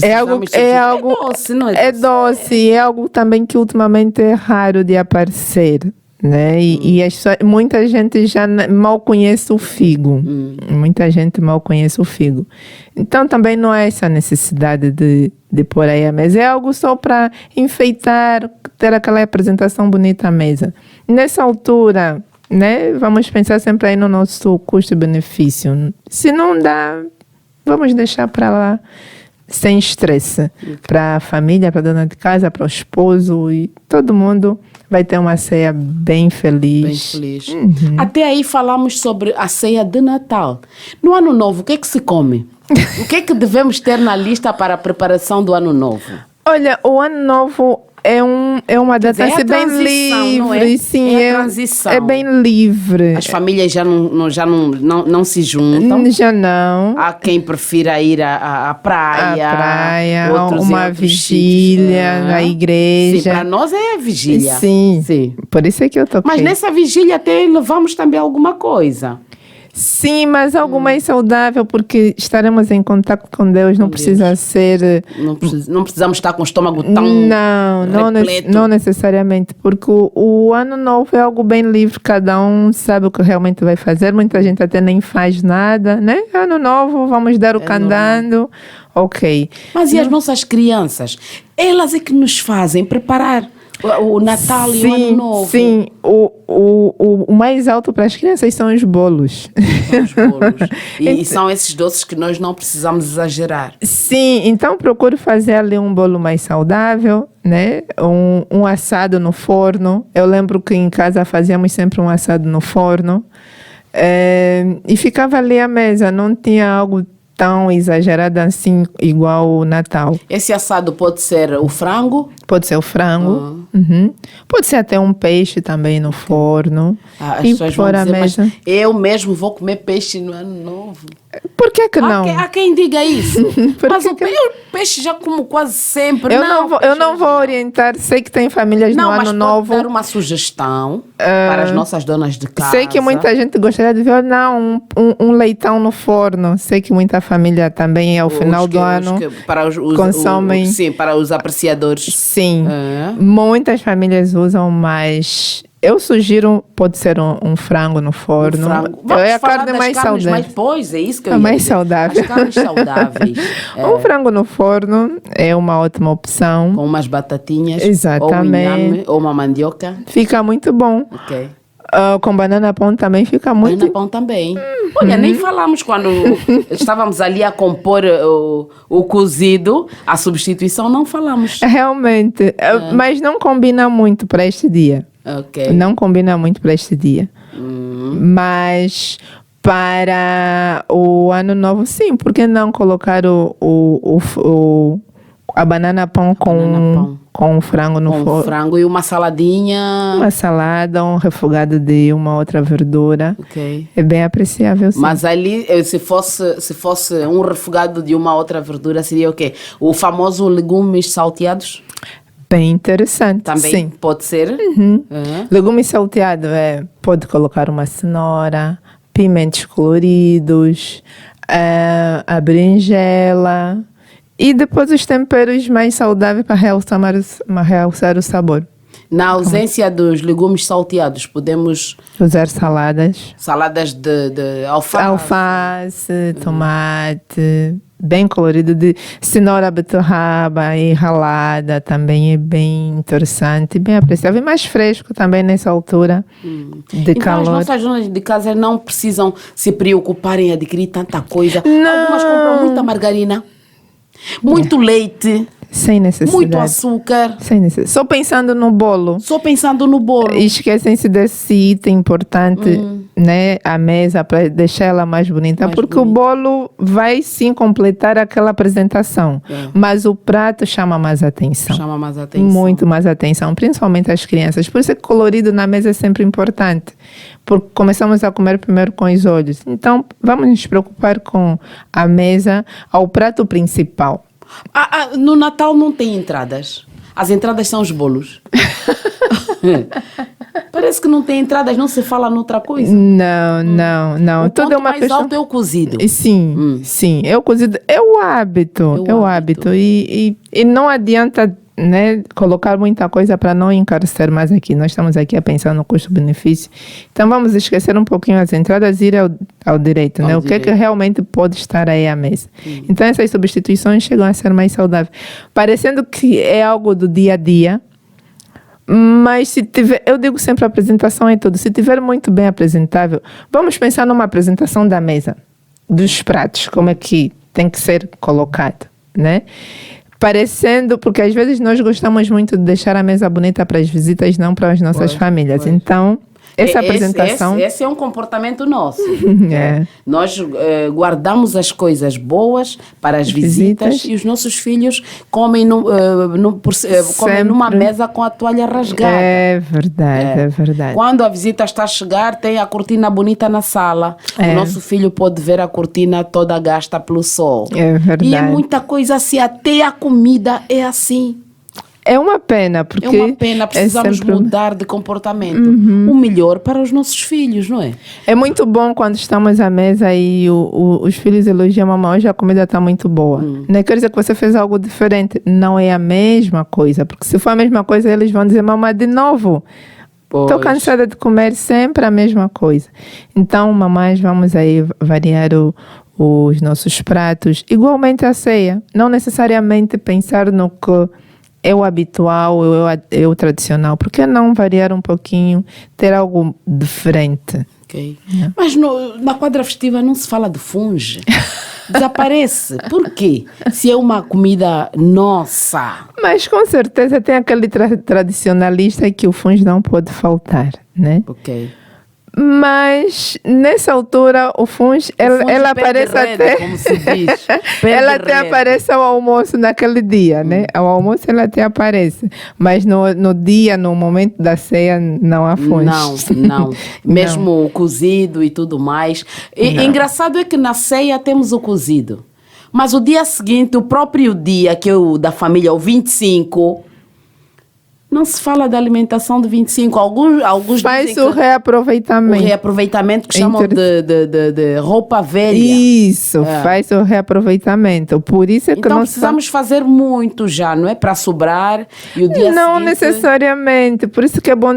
É algo, É doce, não é é doce? doce, é algo também que ultimamente é raro de aparecer, né? E muita gente já mal conhece o figo. Muita gente mal conhece o figo. Então também não é essa necessidade de pôr aí a mesa. É algo só para enfeitar, ter aquela apresentação bonita à mesa. Nessa altura, né? Vamos pensar sempre aí no nosso custo-benefício. Se não dá, vamos deixar para lá. Sem estresse, para a família, para a dona de casa, para o esposo, e todo mundo vai ter uma ceia bem feliz. Bem feliz. Até aí falamos sobre a ceia de Natal. No Ano Novo, o que é que se come? O que é que devemos ter na lista para a preparação do Ano Novo? Olha, o Ano Novo é uma data dizer, é a assim, bem transição, livre. não é? Sim, É a transição. é bem livre. As famílias já não se juntam. Já não. Há quem prefira ir à praia. A praia, outros em uma outros vigília sítios. na Sim, igreja. para nós é a vigília. Sim. Por isso é que eu toquei. Mas nessa vigília até levamos também alguma coisa. Sim, mas algo mais saudável, porque estaremos em contato com Deus, não precisa ser... Não precisamos estar com o estômago tão repleto. Não necessariamente, porque o Ano Novo é algo bem livre, cada um sabe o que realmente vai fazer, muita gente até nem faz nada, né? Ano Novo, vamos dar o candando, ok. Mas e as nossas crianças? Elas é que nos fazem preparar o Natal e o Ano Novo. Sim, o mais alto para as crianças são os bolos. São os bolos. E são esses doces que nós não precisamos exagerar. Sim, então procure fazer ali um bolo mais saudável, né? Um assado no forno. Eu lembro que em casa fazíamos sempre um assado no forno. E ficava ali à mesa, não tinha algo tão exagerado assim, igual o Natal. Esse assado pode ser o frango? Pode ser o frango. Pode ser até um peixe também no forno. As e pessoas vão pôr à dizer, mas mesa. eu mesmo vou comer peixe no Ano Novo. Por que não? Há quem diga isso. Por Mas que o peixe já como quase sempre. Eu não vou orientar. Sei que tem famílias no mas Ano pode Novo. dar uma sugestão para as nossas donas de casa. Sei que muita gente gostaria de ver um leitão no forno. Sei que muita família também ao final do ano para consomem. Sim, para os apreciadores. Sim, muitas famílias usam, mas eu sugiro, pode ser um frango no forno. Vamos É a falar carne das mais carnes saudável. Pois, é isso que eu A ia mais dizer. saudável. As carnes saudáveis. Um frango no forno é uma ótima opção. Com umas batatinhas. Exatamente. Ou um inhame, ou uma mandioca. Fica muito bom. Ok. Com banana pão também fica muito... Banana pão também. Olha, nem falamos quando estávamos ali a compor o cozido, a substituição, não falamos. Realmente, mas não combina muito para este dia. Ok. Não combina muito para este dia. Mas para o Ano Novo, sim. Por que não colocar a banana pão com o frango no Com forno? frango e uma saladinha. Uma salada, um refogado de uma outra verdura. Ok. É bem apreciável, sim. Mas ali, se fosse um refogado de uma outra verdura, seria o quê? O famoso legumes salteados? Bem interessante, Também sim. pode ser. Legumes salteados, pode colocar uma cenoura, pimentos coloridos, a berinjela E depois os temperos mais saudáveis para realçar o sabor. Na ausência dos legumes salteados, podemos usar saladas. Saladas de alface. Alface, tomate, bem colorido, de cenoura, beterraba e ralada, também é bem interessante, bem apreciável. E mais fresco também nessa altura de calor. Então as nossas donas de casa não precisam se preocupar em adquirir tanta coisa. Não. Algumas compram muita margarina, muito leite. Sem necessidade. Muito açúcar. Sem necessidade. Só pensando no bolo. Só pensando no bolo. E esquecem-se desse item importante, né? A mesa, para deixar ela mais bonita. Porque o bolo vai sim completar aquela apresentação. Mas o prato chama mais atenção. Chama mais atenção. Muito mais atenção, principalmente as crianças. Por isso é que colorido na mesa é sempre importante. Porque começamos a comer primeiro com os olhos. Então, vamos nos preocupar com a mesa, ao prato principal. No Natal não tem entradas. As entradas são os bolos. Parece que não tem entradas, não se fala noutra coisa. Não. O ponto mais alto é o cozido. Sim. É o cozido. É o hábito. É o hábito. E não adianta, né, colocar muita coisa para não encarecer mais aqui. Nós estamos aqui a pensar no custo-benefício. Então vamos esquecer um pouquinho as entradas e ir ao direito, né? O que é que realmente pode estar aí à mesa. Então essas substituições chegam a ser mais saudáveis. Parecendo que é algo do dia a dia, mas se tiver, eu digo sempre, a apresentação é tudo. Se tiver muito bem apresentável, vamos pensar numa apresentação da mesa, dos pratos, como é que tem que ser colocado, né? Parecendo, porque às vezes nós gostamos muito de deixar a mesa bonita para as visitas, não para as nossas famílias. Então, essa apresentação... Esse é um comportamento nosso. Nós guardamos as coisas boas para as visitas e os nossos filhos comem, comem numa mesa com a toalha rasgada. É verdade. Quando a visita está a chegar, tem a cortina bonita na sala. O nosso filho pode ver a cortina toda gasta pelo sol. É verdade. E é muita coisa assim, até a comida é assim. É uma pena, porque... É uma pena, precisamos mudar de comportamento. O melhor para os nossos filhos, não é? É muito bom quando estamos à mesa e os filhos elogiam a mamãe, hoje a comida está muito boa. Não quer dizer que você fez algo diferente. Não é a mesma coisa, porque se for a mesma coisa, eles vão dizer, mamãe, de novo. Estou cansada de comer sempre a mesma coisa. Então, mamães, vamos aí variar os nossos pratos. Igualmente a ceia. Não necessariamente pensar no que é o habitual, é o tradicional. Por que não variar um pouquinho, ter algo diferente? Okay. Mas na quadra festiva não se fala de funge. Desaparece. Por quê? Se é uma comida nossa. Mas com certeza tem aquele tradicionalista que o funge não pode faltar, né? Ok. Mas nessa altura o funge ela aparece até como se diz. Ela até aparece ao almoço naquele dia, né? Ao almoço ela até aparece, mas no dia, no momento da ceia, não há funge. Não. Mesmo o cozido e tudo mais. Engraçado é que na ceia temos o cozido, mas o dia seguinte, o próprio dia que da família, o 25, não se fala da alimentação de 25. Alguns faz dizem o reaproveitamento. O reaproveitamento que chamam de roupa velha. Isso, faz o reaproveitamento. Por isso é que então precisamos fazer muito já, não é? Para sobrar e o dia não seguinte... necessariamente. Por isso que é bom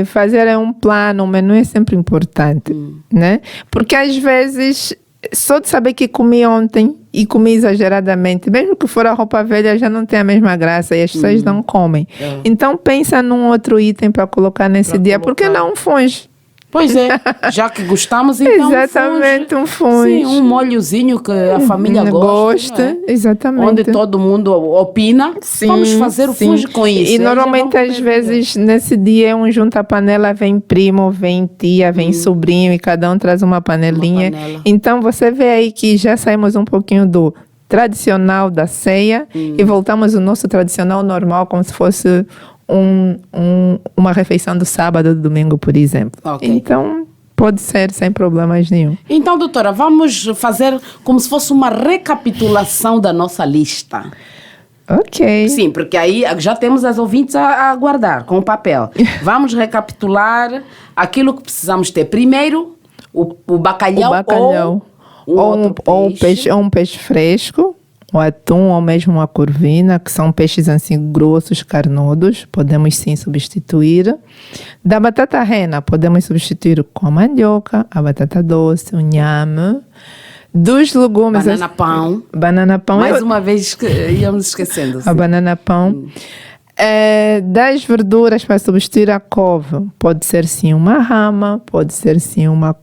fazer um plano, mas não é sempre importante, né? Porque às vezes... Só de saber que comi ontem e comi exageradamente, mesmo que for a roupa velha, já não tem a mesma graça e as pessoas não comem. Então pensa num outro item para colocar nesse dia. Por que não um funge? Pois é, já que gostamos, então exatamente, um funge. Sim, um molhozinho que a família gosta. Exatamente. Onde todo mundo opina. Vamos fazer o funge com isso. E normalmente, às vezes, nesse dia, um junta a panela, vem primo, vem tia, vem sobrinho, e cada um traz uma panelinha. Então, você vê aí que já saímos um pouquinho do tradicional da ceia e voltamos ao nosso tradicional normal, como se fosse... uma refeição do sábado, do domingo, por exemplo. Okay. Então, pode ser sem problemas nenhum. Então, doutora, vamos fazer como se fosse uma recapitulação da nossa lista. Ok. Sim, porque aí já temos as ouvintes a aguardar com o papel. Vamos recapitular aquilo que precisamos ter. Primeiro, o bacalhau ou um peixe fresco. o atum ou mesmo a corvina, que são peixes assim grossos, carnudos, podemos sim substituir. Da batata rena, podemos substituir com a mandioca, a batata doce, o inhame. Dos legumes... Banana pão. Banana pão. Mais uma vez que íamos esquecendo. A banana pão. Das verduras para substituir a couve, pode ser sim uma rama, pode ser sim uma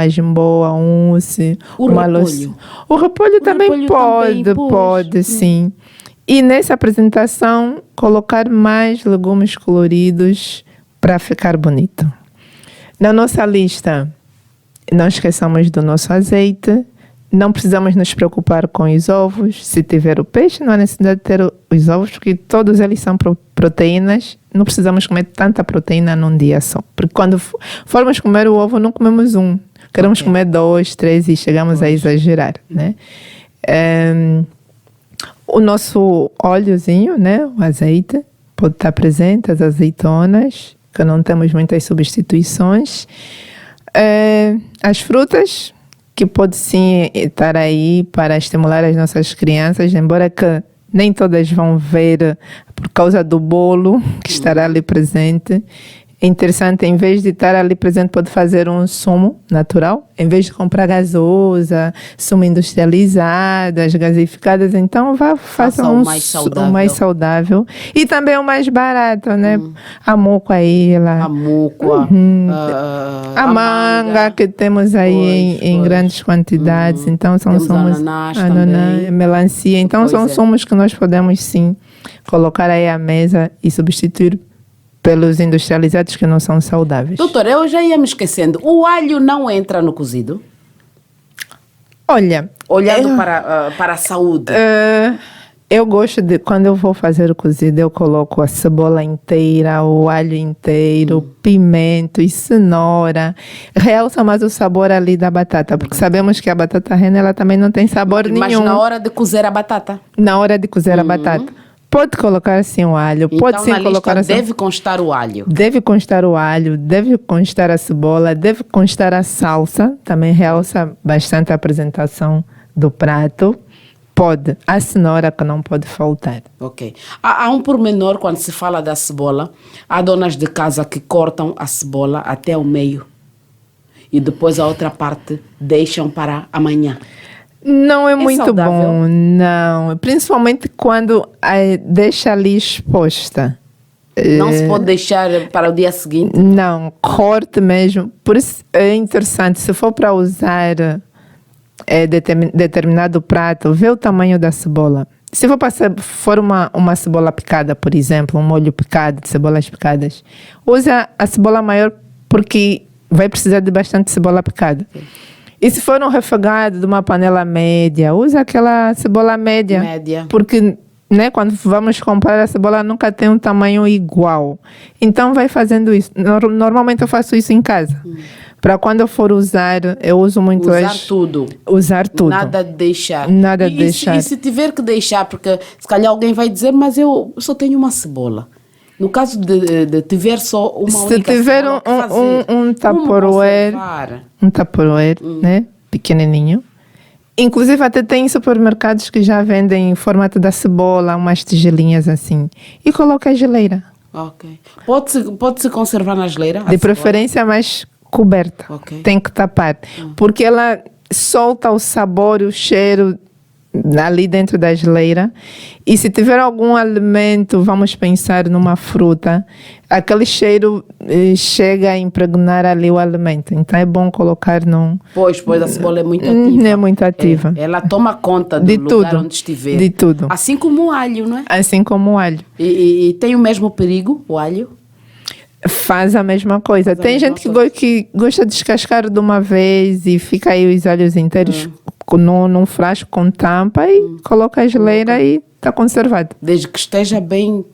jimboa, um uce, uma repolho. O repolho também pode, sim. E nessa apresentação, colocar mais legumes coloridos para ficar bonito. Na nossa lista, não esqueçamos do nosso azeite. Não precisamos nos preocupar com os ovos. Se tiver o peixe, não há necessidade de ter os ovos, porque todos eles são proteínas. Não precisamos comer tanta proteína num dia só. Porque quando formos comer o ovo, não comemos um. Queremos comer 2, 3 e chegamos a exagerar, né? O nosso óleozinho, né? O azeite, pode estar presente, as azeitonas, que não temos muitas substituições. As frutas, que pode sim estar aí para estimular as nossas crianças, embora que nem todas vão ver por causa do bolo que estará ali presente. É interessante, em vez de estar ali presente, pode fazer um sumo natural, em vez de comprar gasosa, sumo industrializado, as gasificadas, então faça o mais saudável. E também o mais barato, né? A moco aí, a moco, a manga que temos aí em grandes quantidades, então são sumos, ananás, melancia, então são sumos que nós podemos sim colocar aí à mesa e substituir pelos industrializados que não são saudáveis. Doutora, eu já ia me esquecendo. O alho não entra no cozido? Olha... Olhando para a saúde. Eu gosto de... Quando eu vou fazer o cozido, eu coloco a cebola inteira, o alho inteiro, pimento e cenoura. Realça mais o sabor ali da batata, porque sabemos que a batata rena, ela também não tem sabor nenhum. Mas na hora de cozer a batata? Na hora de cozer a batata. Pode colocar assim o alho, então, pode sim colocar assim. Deve constar o alho. Deve constar o alho, deve constar a cebola, deve constar a salsa, também realça bastante a apresentação do prato. Pode, a cenoura que não pode faltar. Ok. Há um pormenor quando se fala da cebola. Há donas de casa que cortam a cebola até o meio e depois a outra parte deixam para amanhã. Não é muito saudável? Bom, não. Principalmente quando deixa ali exposta. Não se pode deixar para o dia seguinte? Não, corte mesmo. Por isso é interessante, se for para usar determinado prato, vê o tamanho da cebola. Se for uma cebola picada, por exemplo, um molho picado, de cebolas picadas, usa a cebola maior porque vai precisar de bastante cebola picada. E se for um refogado de uma panela média, usa aquela cebola média. Porque, né, quando vamos comprar a cebola, nunca tem um tamanho igual. Então, vai fazendo isso. Normalmente, eu faço isso em casa. Para quando eu for usar, eu uso muito... Usar tudo. Nada de deixar. Nada de deixar. E se tiver que deixar, porque se calhar alguém vai dizer, mas eu só tenho uma cebola. No caso de tiver só uma única cebola, um Tupperware, né, pequenininho. Inclusive até tem supermercados que já vendem em formato da cebola, umas tigelinhas assim. E coloca a geleira. Ok. Pode-se conservar na geleira? De preferência mais coberta. Okay. Tem que tapar. Porque ela solta o sabor e o cheiro ali dentro da geleira. E se tiver algum alimento, vamos pensar numa fruta, aquele cheiro chega a impregnar ali o alimento. Então é bom colocar num... Pois a cebola é muito ativa. É muito ativa. Ela toma conta do lugar onde estiver. De tudo. Assim como o alho, não é? Assim como o alho. E tem o mesmo perigo, o alho? Faz a mesma coisa. Tem gente que gosta de descascar de uma vez e fica aí os alhos inteiros num frasco com tampa e coloca a geleira e está conservado. Desde que esteja bem,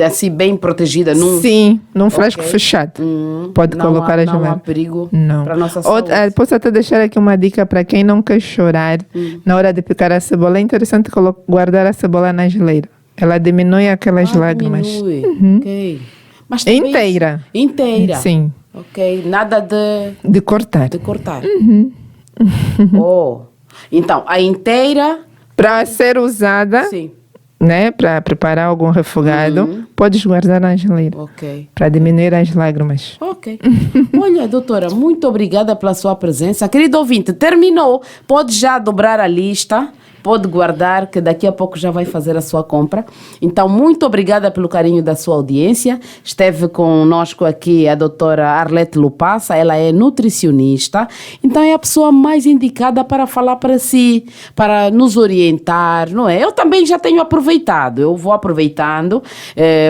assim, bem protegida. Sim, num frasco fechado. Pode colocar a geleira. Não há perigo para a nossa saúde. saúde. Posso até deixar aqui uma dica para quem não quer chorar na hora de picar a cebola. É interessante guardar a cebola na geleira. Ela diminui aquelas lágrimas. Ok. Mas inteira. Sim. Ok. Nada de cortar. Então, a inteira Para ser usada, Sim. né, para preparar algum refogado, podes guardar na geladeira. Ok. Para diminuir as lágrimas. Ok. Olha, doutora, muito obrigada pela sua presença. Querido ouvinte, terminou. Pode já dobrar a lista. Pode guardar, que daqui a pouco já vai fazer a sua compra. Então, muito obrigada pelo carinho da sua audiência. Esteve conosco aqui a doutora Arlete Lupassa. Ela é nutricionista. Então, é a pessoa mais indicada para falar para si, para nos orientar, não é? Eu também já tenho aproveitado. Eu vou aproveitando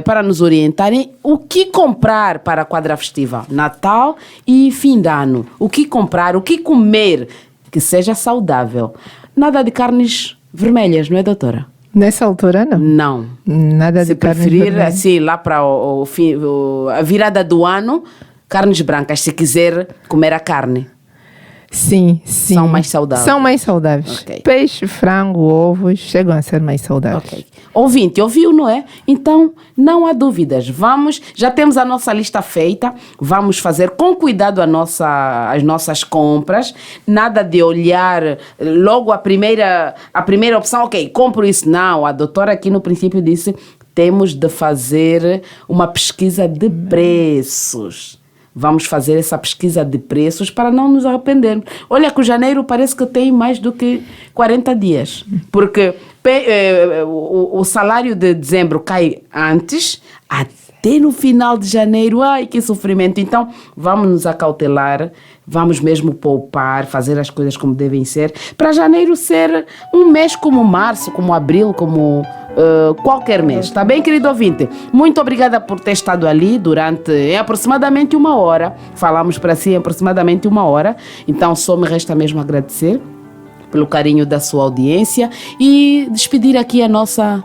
para nos orientarem o que comprar para a quadra festiva, Natal e fim de ano. O que comprar, o que comer que seja saudável. Nada de carnes vermelhas, não é, doutora? Nessa altura, não. Não. Nada Se de carne preferir, vermelha. assim, lá para a virada do ano, carnes brancas, se quiser comer a carne. Sim, sim. São mais saudáveis. São mais saudáveis. Ok. Peixe, frango, ovos chegam a ser mais saudáveis. Ok. Ouvinte, ouviu, não é? Então, não há dúvidas. Vamos, já temos a nossa lista feita. Vamos fazer com cuidado as nossas compras. Nada de olhar logo a primeira opção. Ok, compro isso. Não, a doutora aqui no princípio disse, temos de fazer uma pesquisa de preços. Vamos fazer essa pesquisa de preços para não nos arrependermos. Olha que o janeiro parece que tem mais do que 40 dias. Porque o salário de dezembro cai antes, até no final de janeiro. Ai, que sofrimento. Então, vamos nos acautelar, vamos mesmo poupar, fazer as coisas como devem ser, para janeiro ser um mês como março, como abril, como qualquer mês. Tá bem, querido ouvinte? Muito obrigada por ter estado ali durante aproximadamente 1 hora. Falamos para si em aproximadamente 1 hora. Então, só me resta mesmo agradecer pelo carinho da sua audiência e despedir aqui a nossa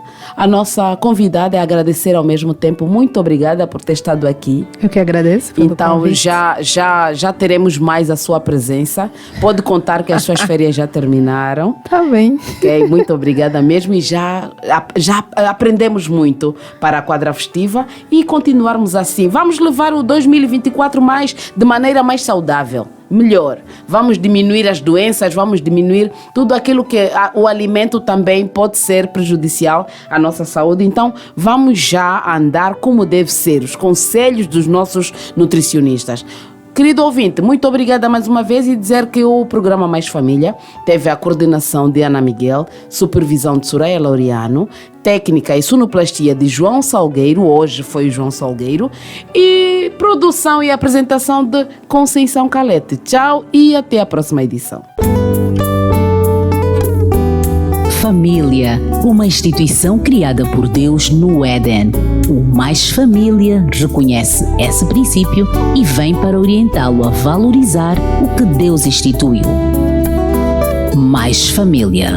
convidada e agradecer ao mesmo tempo. Muito obrigada por ter estado aqui. Eu que agradeço pelo Então convite. já teremos mais a sua presença. Pode contar que as suas férias já terminaram. Tá bem. Ok, muito obrigada mesmo e já aprendemos muito para a quadra festiva e continuarmos assim. Vamos levar o 2024 de maneira mais saudável. Melhor. Vamos diminuir as doenças, vamos diminuir tudo aquilo que o alimento também pode ser prejudicial à nossa saúde. Então, vamos já andar como deve ser, os conselhos dos nossos nutricionistas. Querido ouvinte, muito obrigada mais uma vez e dizer que o programa Mais Família teve a coordenação de Ana Miguel, supervisão de Soraya Laureano, técnica e sonoplastia de João Salgueiro, hoje foi o João Salgueiro, e produção e apresentação de Conceição Calete. Tchau e até a próxima edição. Família, uma instituição criada por Deus no Éden. O Mais Família reconhece esse princípio e vem para orientá-lo a valorizar o que Deus instituiu. Mais Família.